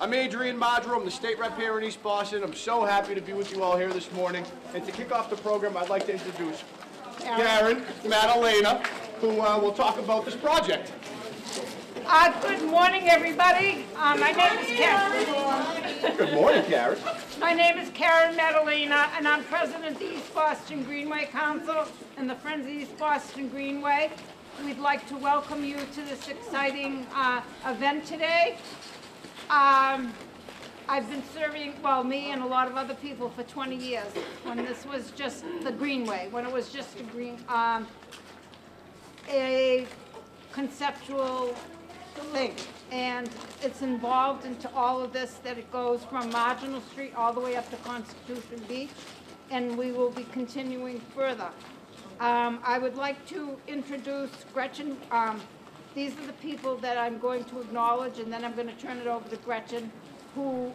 I'm Adrian Madro. I'm the state rep here in East Boston. I'm so happy to be with you all here this morning. And to kick off the program, I'd like to introduce Karen Madalena, who will talk about this project. Good morning, everybody. My name is Karen. Good morning, Karen. My name is Karen Madalena, and I'm president of the East Boston Greenway Council and the Friends of East Boston Greenway. We'd like to welcome you to this exciting event today. I've been serving, well, me and a lot of other people for 20 years, when this was just the Greenway, when it was just a conceptual thing. And it's involved into all of this, that it goes from Marginal Street all the way up to Constitution Beach, and we will be continuing further. I would like to introduce Gretchen. These are the people that I'm going to acknowledge, and then I'm going to turn it over to Gretchen, who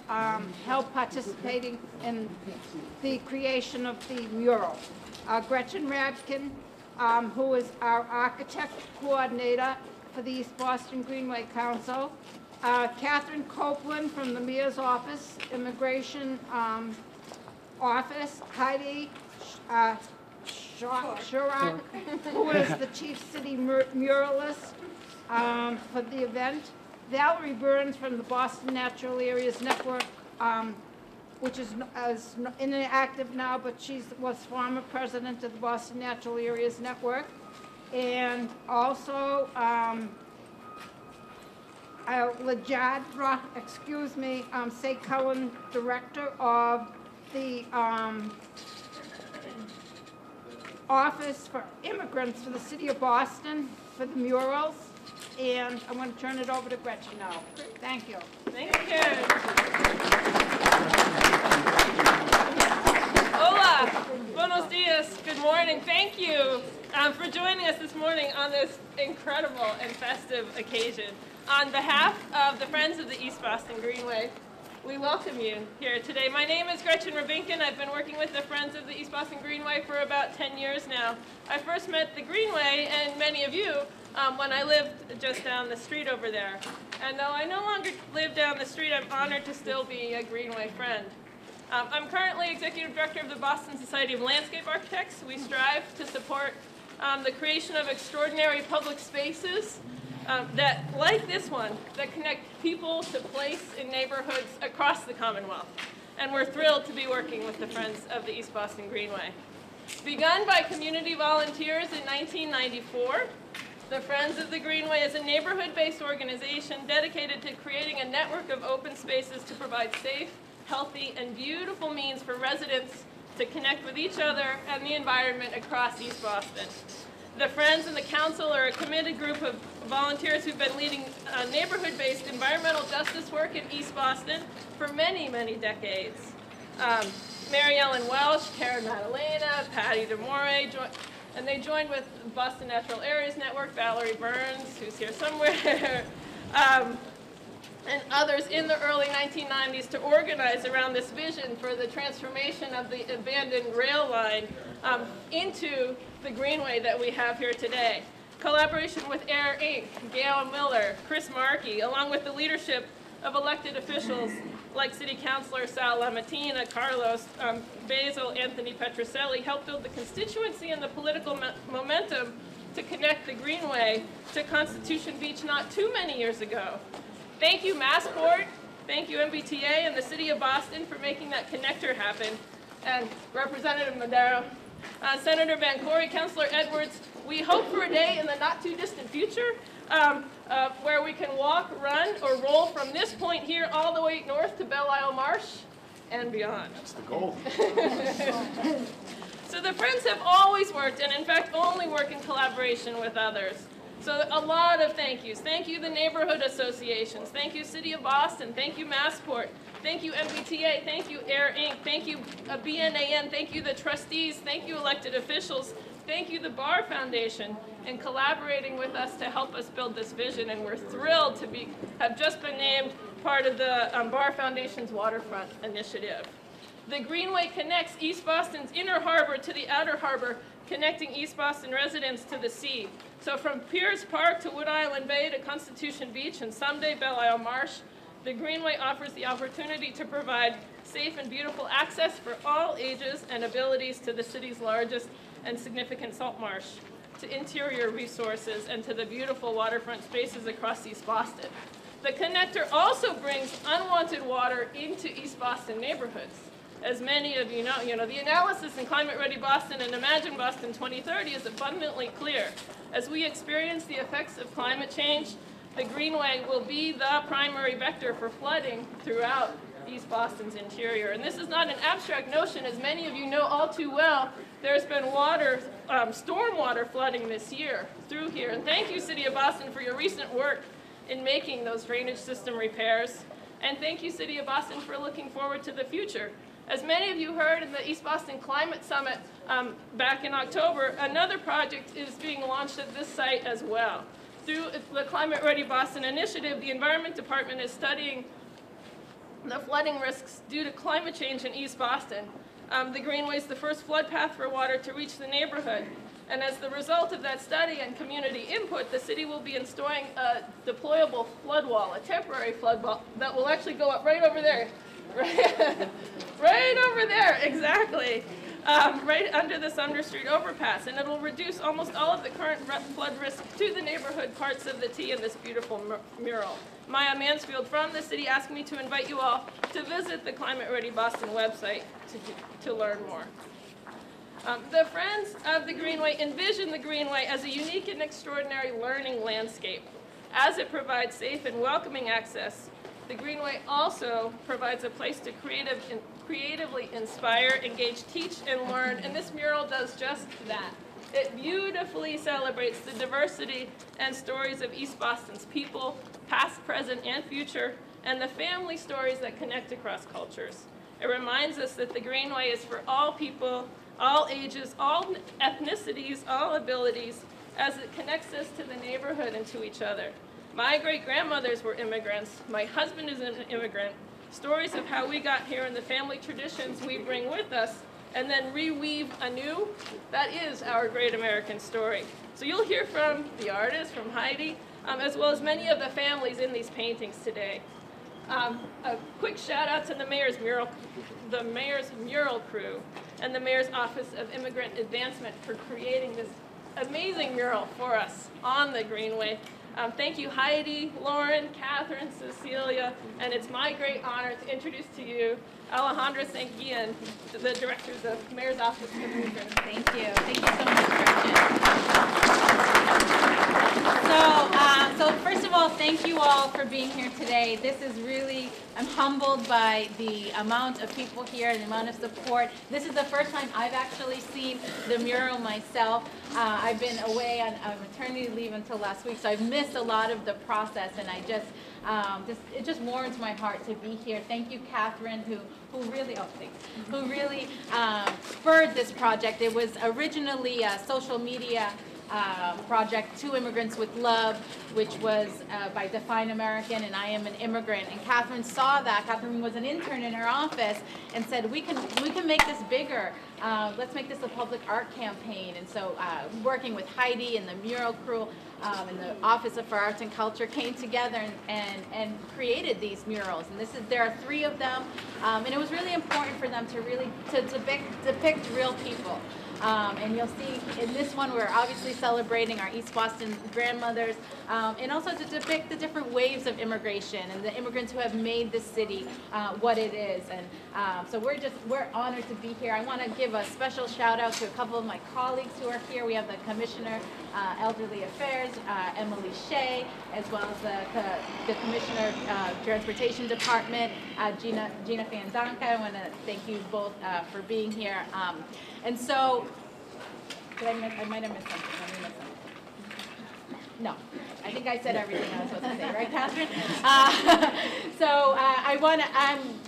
helped participating in the creation of the mural. Gretchen Rabkin, who is our architect coordinator for the East Boston Greenway Council. Catherine Copeland from the Mayor's Office, Immigration Office. Heidi Shurak, who is the Chief City Muralist for the event. Valerie Burns from the Boston Natural Areas Network, which is inactive now, but she was former president of the Boston Natural Areas Network. And also Lajadra, Say Cullen, director of the Office for Immigrants for the City of Boston for the murals. And I'm going to turn it over to Gretchen now. Thank you. Thank you. Hola, buenos dias, good morning. Thank you for joining us this morning on this incredible and festive occasion. On behalf of the Friends of the East Boston Greenway, we welcome you here today. My name is Gretchen Rabinkin. I've been working with the Friends of the East Boston Greenway for about 10 years now. I first met the Greenway and many of you when I lived just down the street over there. And though I no longer live down the street, I'm honored to still be a Greenway friend. I'm currently Executive Director of the Boston Society of Landscape Architects. We strive to support the creation of extraordinary public spaces that, like this one, that connect people to place in neighborhoods across the Commonwealth. And we're thrilled to be working with the Friends of the East Boston Greenway. Begun by community volunteers in 1994, the Friends of the Greenway is a neighborhood-based organization dedicated to creating a network of open spaces to provide safe, healthy, and beautiful means for residents to connect with each other and the environment across East Boston. The Friends and the Council are a committed group of volunteers who've been leading neighborhood-based environmental justice work in East Boston for many, many decades. Mary Ellen Welsh, Karen Madalena, Patty DeMore, and they joined with Boston Natural Areas Network, Valerie Burns, who's here somewhere, and others in the early 1990s to organize around this vision for the transformation of the abandoned rail line into the Greenway that we have here today. Collaboration with Air Inc., Gail Miller, Chris Markey, along with the leadership of elected officials like City Councilor Sal Lamatina, Carlos Basil, Anthony Petroselli, helped build the constituency and the political momentum to connect the Greenway to Constitution Beach not too many years ago. Thank you, Massport. Thank you, MBTA and the City of Boston for making that connector happen. And Representative Madero, Senator Van Corey, Councilor Edwards, we hope for a day in the not too distant future where we can walk, run, or roll from this point here all the way north to Belle Isle Marsh and beyond. That's the goal. So the Friends have always worked, and in fact only work in collaboration with others. So a lot of thank yous. Thank you, the neighborhood associations. Thank you, City of Boston. Thank you, Massport. Thank you, MBTA. Thank you, Air Inc. Thank you, BNAN. Thank you, the trustees. Thank you, elected officials. Thank you, the Bar Foundation, in collaborating with us to help us build this vision. And we're thrilled to have just been named part of the Bar Foundation's Waterfront Initiative. The Greenway connects East Boston's inner harbor to the outer harbor, connecting East Boston residents to the sea. So from Piers Park to Wood Island Bay to Constitution Beach and someday Belle Isle Marsh, The Greenway offers the opportunity to provide safe and beautiful access for all ages and abilities to the city's largest and significant salt marsh, to interior resources, and to the beautiful waterfront spaces across East Boston. The connector also brings unwanted water into East Boston neighborhoods. As many of you know, the analysis in Climate Ready Boston and Imagine Boston 2030 is abundantly clear. As we experience the effects of climate change, the Greenway will be the primary vector for flooding throughout East Boston's interior. And this is not an abstract notion. As many of you know all too well, there's been stormwater flooding this year through here. And thank you, City of Boston, for your recent work in making those drainage system repairs. And thank you, City of Boston, for looking forward to the future. As many of you heard in the East Boston Climate Summit back in October, another project is being launched at this site as well. Through the Climate Ready Boston initiative, the Environment Department is studying the flooding risks due to climate change in East Boston. The Greenway is the first flood path for water to reach the neighborhood. And as the result of that study and community input, the city will be installing a deployable flood wall, a temporary flood wall that will actually go up right over there. Right over there, exactly. Right under the Sumner Street overpass, and it will reduce almost all of the current flood risk to the neighborhood parts of the T in this beautiful mural. Maya Mansfield from the city asked me to invite you all to visit the Climate Ready Boston website to learn more. The Friends of the Greenway envision the Greenway as a unique and extraordinary learning landscape. As it provides safe and welcoming access, the Greenway also provides a place to creatively inspire, engage, teach, and learn, and this mural does just that. It beautifully celebrates the diversity and stories of East Boston's people, past, present, and future, and the family stories that connect across cultures. It reminds us that the Greenway is for all people, all ages, all ethnicities, all abilities, as it connects us to the neighborhood and to each other. My great-grandmothers were immigrants. My husband is an immigrant. Stories of how we got here and the family traditions we bring with us and then reweave anew, that is our great American story. So you'll hear from the artist, from Heidi, as well as many of the families in these paintings today. A quick shout out to the mayor's mural crew and the mayor's Office of Immigrant Advancement for creating this amazing mural for us on the Greenway. Thank you, Heidi, Lauren, Catherine, Cecilia, and it's my great honor to introduce to you Alejandra Sanquian, the director of the Mayor's Office of Immigrants. Thank you. Thank you so much, Gretchen. So first of all, thank you all for being here today. This is really, I'm humbled by the amount of people here and the amount of support. This is the first time I've actually seen the mural myself. I've been away on maternity leave until last week, so I've missed a lot of the process, and it just warms my heart to be here. Thank you, Catherine, who really spurred this project. It was originally a social media project, To Immigrants With Love, which was by Define American, and I am an immigrant. And Catherine saw that. Catherine was an intern in her office and said, we can make this bigger. Let's make this a public art campaign. And so working with Heidi and the mural crew and the Office for Arts and Culture came together and created these murals. And there are 3 of them. And it was really important for them to really depict real people. And you'll see in this one we're obviously celebrating our East Boston grandmothers, and also to depict the different waves of immigration and the immigrants who have made this city what it is. And so we're honored to be here. I want to give a special shout out to a couple of my colleagues who are here. We have the Commissioner Elderly Affairs, Emily Shea, as well as the Commissioner Transportation Department, Gina Fandanka. I want to thank you both for being here. And so, I might have missed something. Let me miss something. No, I think I said everything I was supposed to say, right, Catherine?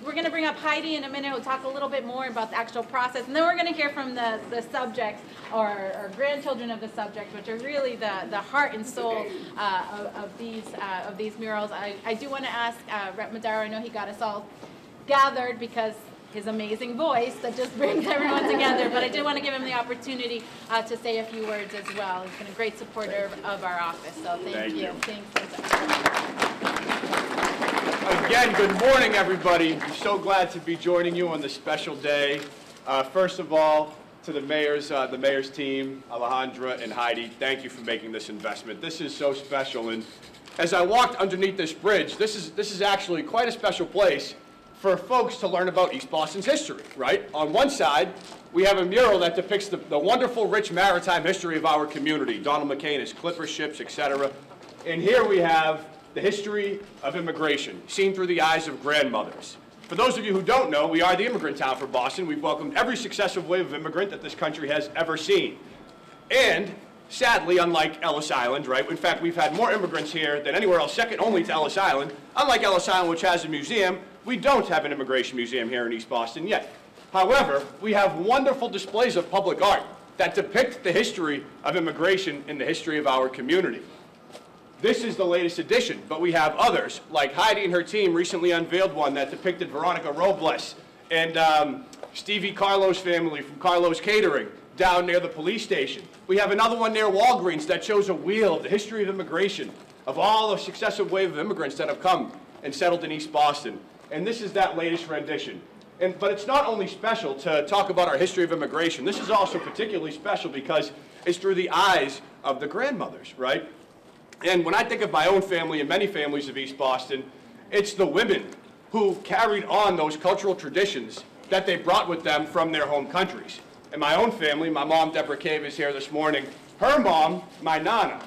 We're going to bring up Heidi in a minute. We'll talk a little bit more about the actual process, and then we're going to hear from the subjects or grandchildren of the subject, which are really the heart and soul of these murals. I do want to ask Rep. Madaro. I know he got us all gathered because his amazing voice that just brings everyone together. But I did want to give him the opportunity to say a few words as well. He's been a great supporter of our office, so thank you. Thanks. Again, good morning, everybody. I'm so glad to be joining you on this special day. First of all, to the mayor's team, Alejandra and Heidi, thank you for making this investment. This is so special, and as I walked underneath this bridge, this is actually quite a special place for folks to learn about East Boston's history, right? On one side, we have a mural that depicts the wonderful, rich maritime history of our community, Donald McCain, clipper ships, etc. And here we have the history of immigration, seen through the eyes of grandmothers. For those of you who don't know, we are the immigrant town for Boston. We've welcomed every successive wave of immigrant that this country has ever seen. And sadly, unlike Ellis Island, right? In fact, we've had more immigrants here than anywhere else, second only to Ellis Island. Unlike Ellis Island, which has a museum, we don't have an immigration museum here in East Boston yet. However, we have wonderful displays of public art that depict the history of immigration and the history of our community. This is the latest edition, but we have others, like Heidi and her team recently unveiled one that depicted Veronica Robles and Stevie Carlo's family from Carlo's Catering down near the police station. We have another one near Walgreens that shows a wheel of the history of immigration, of all the successive wave of immigrants that have come and settled in East Boston. And this is that latest rendition. But it's not only special to talk about our history of immigration. This is also particularly special because it's through the eyes of the grandmothers, right? And when I think of my own family and many families of East Boston, it's the women who carried on those cultural traditions that they brought with them from their home countries. In my own family, my mom, Deborah Cave, is here this morning. Her mom, my Nana,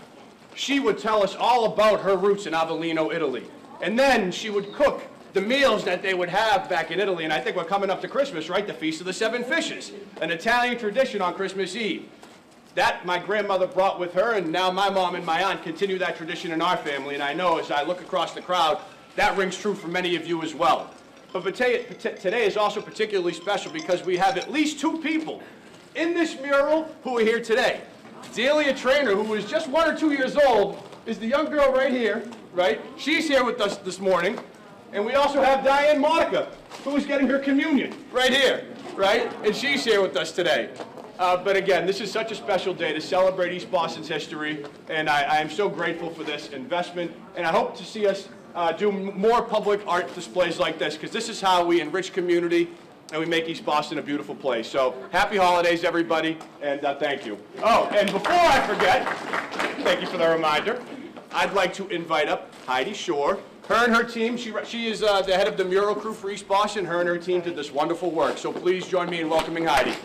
she would tell us all about her roots in Avellino, Italy. And then she would cook the meals that they would have back in Italy. And I think we're coming up to Christmas, right? The Feast of the Seven Fishes, an Italian tradition on Christmas Eve. That my grandmother brought with her, and now my mom and my aunt continue that tradition in our family. And I know as I look across the crowd, that rings true for many of you as well. But today is also particularly special because we have at least two people in this mural who are here today. Delia Trainer, who is just 1 or 2 years old, is the young girl right here, right? She's here with us this morning. And we also have Diane Monica, who is getting her communion right here, right? And she's here with us today. But again, this is such a special day to celebrate East Boston's history, and I am so grateful for this investment. And I hope to see us do more public art displays like this, because this is how we enrich community and we make East Boston a beautiful place. So happy holidays, everybody, and thank you. Oh, and before I forget, thank you for the reminder, I'd like to invite up Heidi Shore. Her and her team, she is the head of the mural crew for East Boston. Her and her team did this wonderful work. So please join me in welcoming Heidi.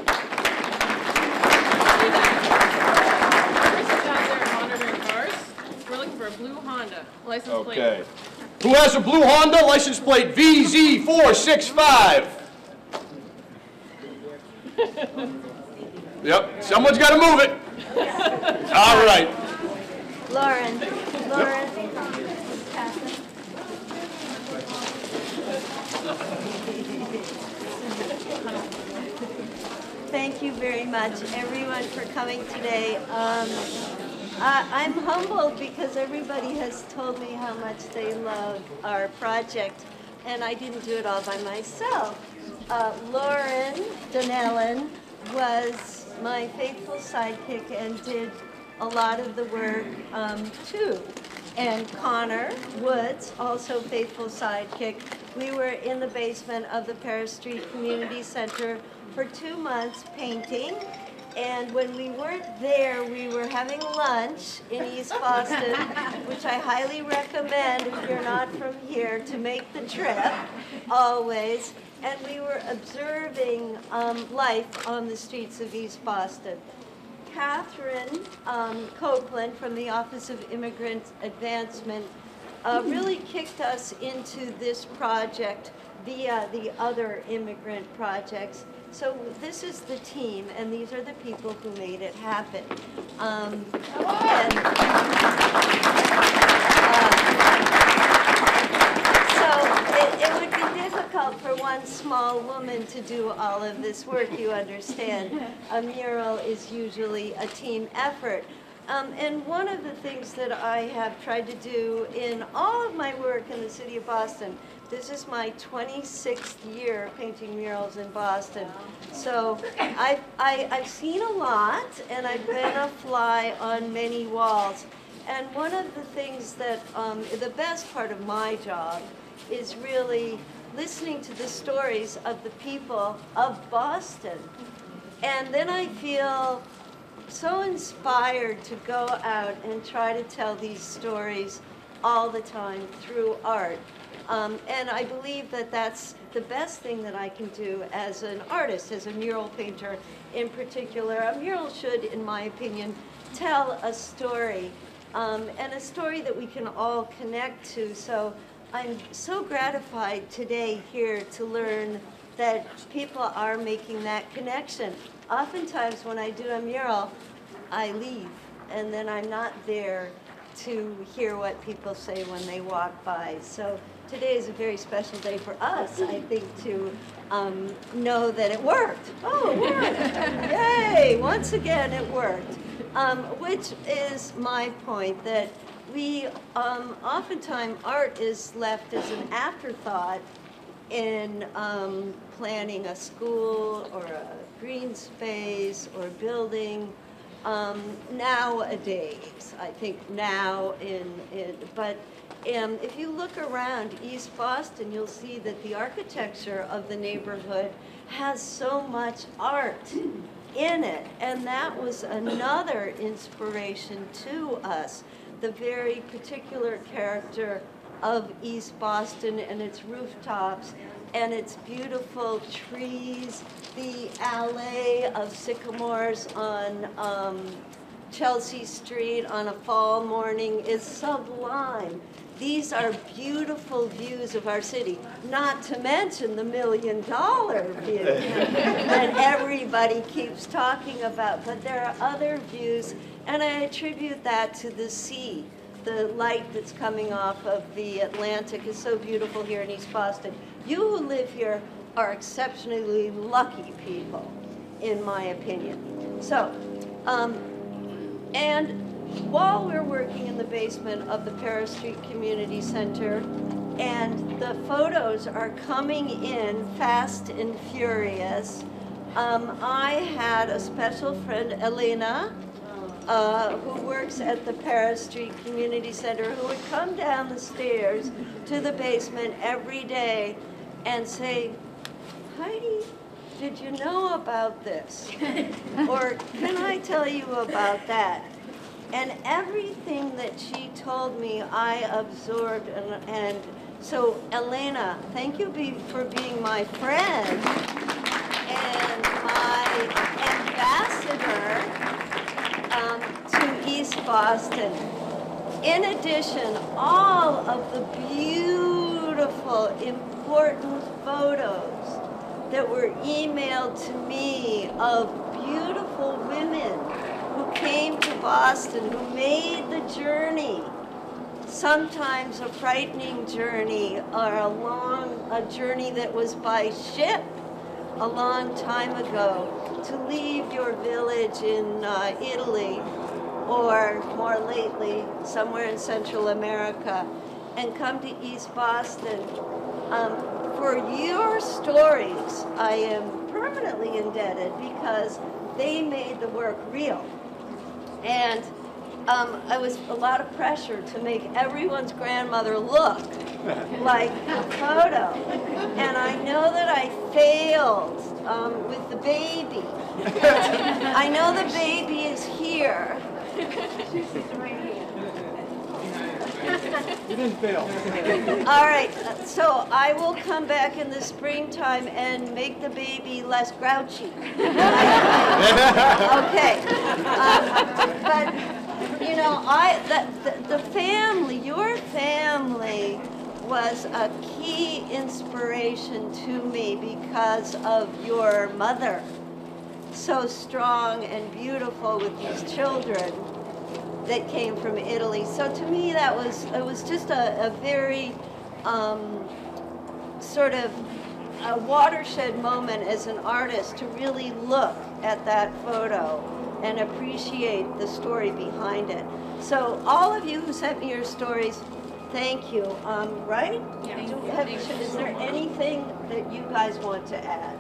We're looking for a blue Honda license plate. Okay. Who has a blue Honda license plate VZ465? Yep, someone's got to move it. All right. Lauren. Yep. Thank you very much, everyone, for coming today. I'm humbled because everybody has told me how much they love our project, and I didn't do it all by myself. Lauren Donnellan was my faithful sidekick and did a lot of the work too. And Connor Woods, also faithful sidekick. We were in the basement of the Paris Street Community Center for 2 months painting. And when we weren't there, we were having lunch in East Boston, which I highly recommend if you're not from here to make the trip, always. And we were observing life on the streets of East Boston. Catherine Copeland from the Office of Immigrant Advancement really kicked us into this project via the other immigrant projects. So this is the team, and these are the people who made it happen. It would be difficult for one small woman to do all of this work, you understand. A mural is usually a team effort. And one of the things that I have tried to do in all of my work in the city of Boston, this is my 26th year painting murals in Boston. So I've seen a lot, and I've been a fly on many walls. And one of the things that, the best part of my job is really listening to the stories of the people of Boston. And then I feel so inspired to go out and try to tell these stories all the time through art. And I believe that that's the best thing that I can do as an artist, as a mural painter in particular. A mural should, in my opinion, tell a story, and a story that we can all connect to. So I'm so gratified today here to learn that people are making that connection. Oftentimes when I do a mural, I leave, and then I'm not there to hear what people say when they walk by. So today is a very special day for us, I think, to know that it worked. Oh, it worked. Yay! Once again, it worked. Which is my point, that we, oftentimes, art is left as an afterthought in planning a school or a green space or building. Nowadays, I think now but if you look around East Boston, you'll see that the architecture of the neighborhood has so much art in it, and that was another inspiration to us, the very particular character of East Boston and its rooftops and its beautiful trees, the alley of sycamores on Chelsea Street on a fall morning is sublime. These are beautiful views of our city, not to mention the $1 million view that everybody keeps talking about. But there are other views, and I attribute that to the sea. The light that's coming off of the Atlantic is so beautiful here in East Boston. You who live here are exceptionally lucky people, in my opinion. So, and while we're working in the basement of the Paris Street Community Center, and the photos are coming in fast and furious, I had a special friend, Elena, who works at the Paris Street Community Center, who would come down the stairs to the basement every day and say, Heidi, did you know about this? Or can I tell you about that? And everything that she told me, I absorbed. And so, Elena, thank you for being my friend and my ambassador to East Boston. In addition, all of the beautiful, important photos that were emailed to me of beautiful women who came to Boston, who made the journey, sometimes a frightening journey or a journey that was by ship a long time ago, to leave your village in Italy or more lately somewhere in Central America and come to East Boston. For your stories, I am permanently indebted because they made the work real. And it was a lot of pressure to make everyone's grandmother look like the photo. And I know that I failed with the baby. I know the baby is here. She's right here. You didn't fail. All right, so I will come back in the springtime and make the baby less grouchy. Okay. But, you know, the family, your family was a key inspiration to me because of your mother. So strong and beautiful with these children that came from Italy. So to me, it was just a very sort of a watershed moment as an artist to really look at that photo and appreciate the story behind it. So all of you who sent me your stories, thank you. Right? Yeah. Is there anything that you guys want to add?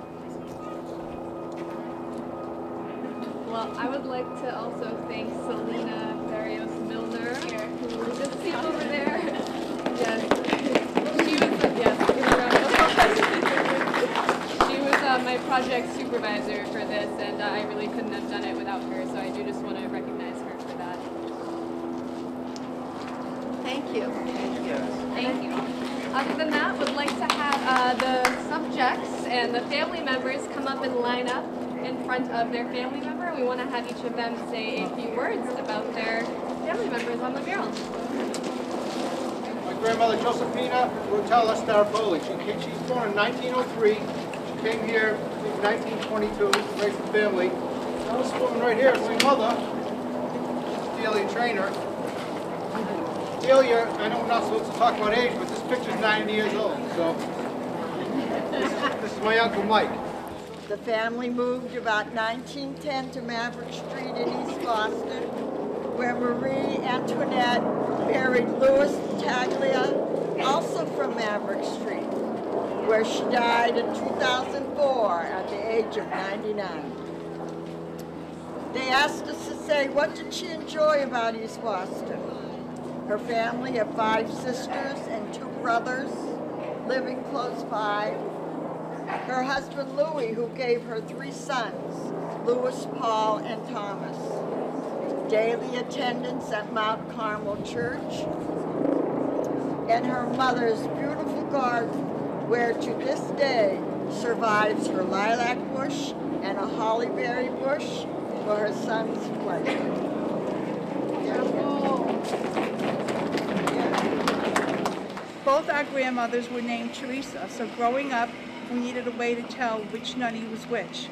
Well, I would like to also thank Selena Barrios Milner, who is just over there. Yes, she was I really couldn't have done it without her, so I do just want to recognize her for that. Thank you. Thank you. Other than that, would like to have the subjects and the family members come up and line up in front of their family member. We want to have each of them say a few words about their family members on the mural. My grandmother Josephina Rotella Starpoli. She's born in 1903. She came here in 1922 to raise a family. This woman right here is my mother, Delia Trainer. Delia, I know we're not supposed to talk about age, but this picture's 90 years old. So this is my Uncle Mike. The family moved about 1910 to Maverick Street in East Boston, where Marie Antoinette married Louis Taglia, also from Maverick Street, where she died in 2004 at the age of 99. They asked us to say, what did she enjoy about East Boston? Her family of 5 sisters and 2 brothers living close by. Her husband Louis, who gave her 3 sons, Louis, Paul, and Thomas. Daily attendance at Mount Carmel Church. And her mother's beautiful garden, where to this day survives her lilac bush and a hollyberry bush for her son's pleasure. Both our grandmothers were named Teresa, so growing up, we needed a way to tell which Nunny was which.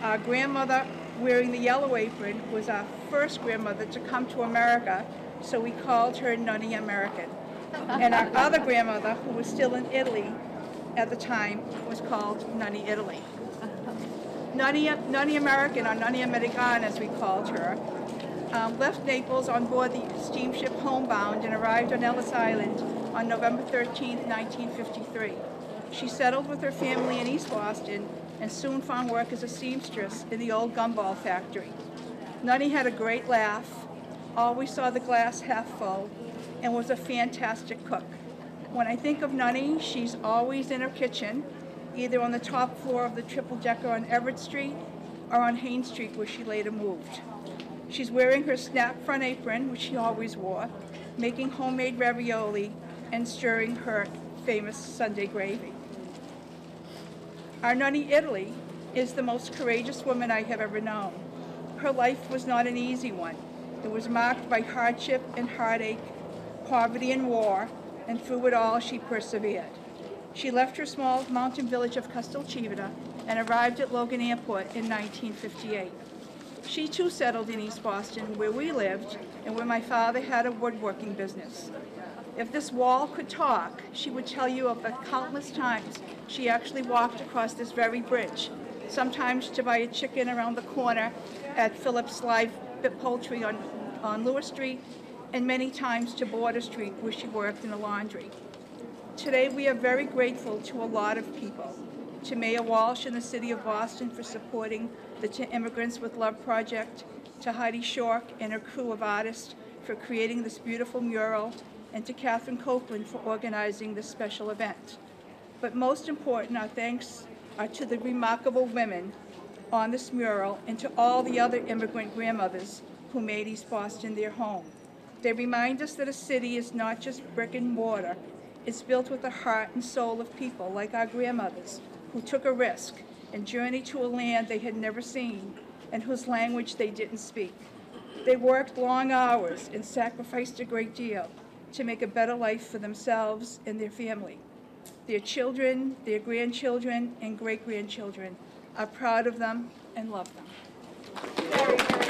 Our grandmother, wearing the yellow apron, was our first grandmother to come to America, so we called her Nunny American. And our other grandmother, who was still in Italy at the time, was called Nunny Italy. Nunny American, or Nunny American as we called her, left Naples on board the steamship Homebound and arrived on Ellis Island on November 13, 1953. She settled with her family in East Boston and soon found work as a seamstress in the old gumball factory. Nunny had a great laugh, always saw the glass half full, and was a fantastic cook. When I think of Nunny, she's always in her kitchen, either on the top floor of the triple-decker on Everett Street or on Haines Street, where she later moved. She's wearing her snap front apron, which she always wore, making homemade ravioli and stirring her famous Sunday gravy. Our Nunny Italy is the most courageous woman I have ever known. Her life was not an easy one. It was marked by hardship and heartache, poverty and war, and through it all she persevered. She left her small mountain village of Castelcivita and arrived at Logan Airport in 1958. She too settled in East Boston, where we lived and where my father had a woodworking business. If this wall could talk, she would tell you of the countless times she actually walked across this very bridge, sometimes to buy a chicken around the corner at Phillips Live Poultry on Lewis Street, and many times to Border Street, where she worked in a laundry. Today we are very grateful to a lot of people. To Mayor Walsh and the City of Boston for supporting the Immigrants With Love project, to Heidi Schork and her crew of artists for creating this beautiful mural, and to Catherine Copeland for organizing this special event. But most important, our thanks are to the remarkable women on this mural and to all the other immigrant grandmothers who made East Boston their home. They remind us that a city is not just brick and mortar, it's built with the heart and soul of people like our grandmothers who took a risk and journeyed to a land they had never seen and whose language they didn't speak. They worked long hours and sacrificed a great deal to make a better life for themselves and their family. Their children, their grandchildren, and great-grandchildren are proud of them and love them. Very, very